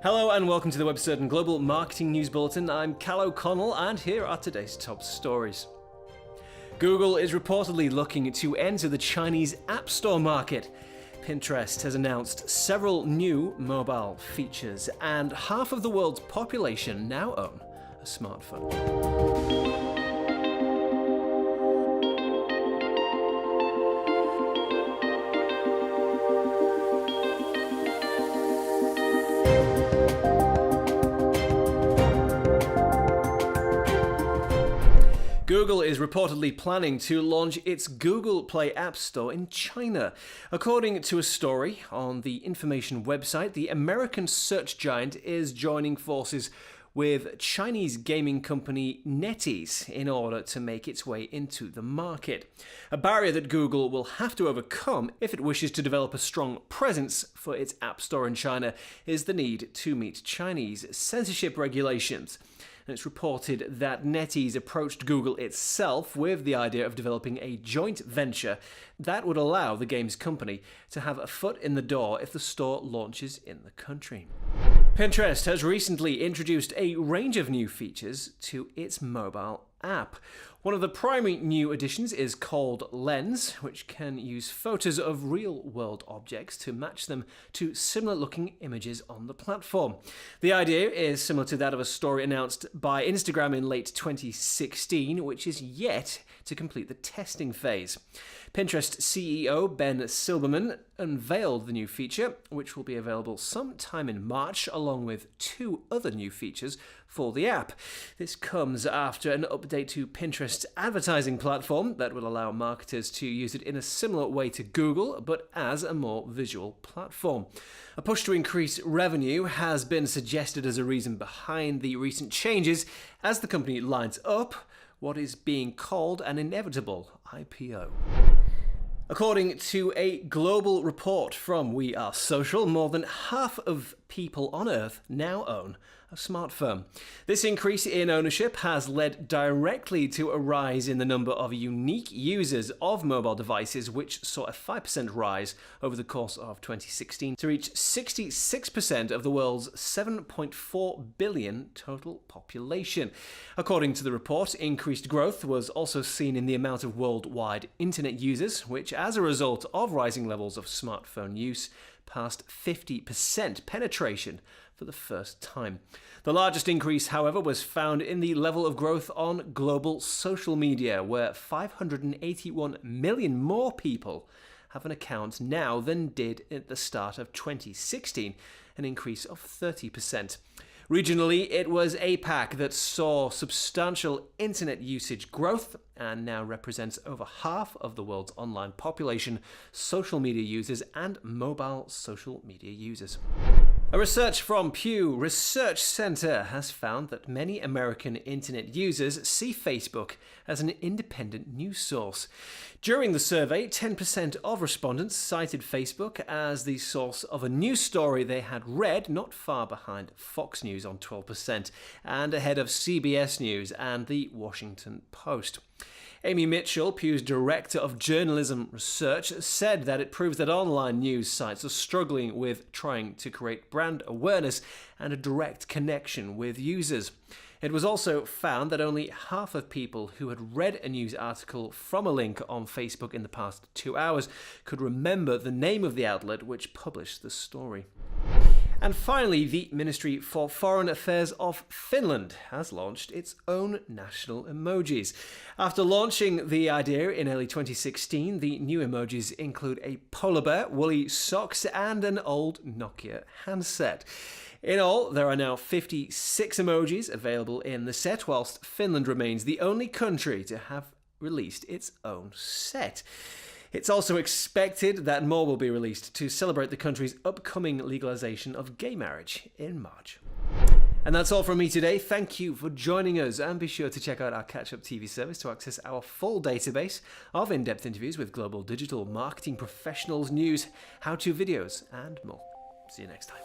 Hello and welcome to the WebCertain Global Marketing News Bulletin. I'm Cal O'Connell and here are today's top stories. Google is reportedly looking to enter the Chinese App Store market. Pinterest has announced several new mobile features, and half of the world's population now own a smartphone. Google is reportedly planning to launch its Google Play App Store in China. According to a story on the information website, the American search giant is joining forces with Chinese gaming company Netease in order to make its way into the market. A barrier that Google will have to overcome if it wishes to develop a strong presence for its App Store in China is the need to meet Chinese censorship regulations. And it's reported that Netease approached Google itself with the idea of developing a joint venture that would allow the games company to have a foot in the door if the store launches in the country. Pinterest has recently introduced a range of new features to its mobile app. One of the primary new additions is called Lens, which can use photos of real-world objects to match them to similar-looking images on the platform. The idea is similar to that of a story announced by Instagram in late 2016, which is yet to complete the testing phase. Pinterest CEO Ben Silbermann unveiled the new feature, which will be available sometime in March, along with two other new features for the app. This comes after an update to Pinterest's advertising platform that will allow marketers to use it in a similar way to Google, but as a more visual platform. A push to increase revenue has been suggested as a reason behind the recent changes as the company lines up what is being called an inevitable IPO. According to a global report from We Are Social, more than half of people on Earth now own a smartphone. This increase in ownership has led directly to a rise in the number of unique users of mobile devices, which saw a 5% rise over the course of 2016 to reach 66% of the world's 7.4 billion total population. According to the report, increased growth was also seen in the amount of worldwide internet users, which as a result of rising levels of smartphone use, passed 50% penetration for the first time. The largest increase, however, was found in the level of growth on global social media, where 581 million more people have an account now than did at the start of 2016, an increase of 30%. Regionally, it was APAC that saw substantial internet usage growth and now represents over half of the world's online population, social media users, and mobile social media users. A research from Pew Research Center has found that many American internet users see Facebook as an independent news source. During the survey, 10% of respondents cited Facebook as the source of a news story they had read, not far behind Fox News on 12%, and ahead of CBS News and the Washington Post. Amy Mitchell, Pew's Director of Journalism Research, said that it proves that online news sites are struggling with trying to create brand awareness and a direct connection with users. It was also found that only half of people who had read a news article from a link on Facebook in the past 2 hours could remember the name of the outlet which published the story. And finally, the Ministry for Foreign Affairs of Finland has launched its own national emojis. After launching the idea in early 2016, the new emojis include a polar bear, woolly socks, and an old Nokia handset. In all, there are now 56 emojis available in the set, whilst Finland remains the only country to have released its own set. It's also expected that more will be released to celebrate the country's upcoming legalization of gay marriage in March. And that's all from me today. Thank you for joining us, and be sure to check out our Catch-Up TV service to access our full database of in-depth interviews with global digital marketing professionals, news, how-to videos, and more. See you next time.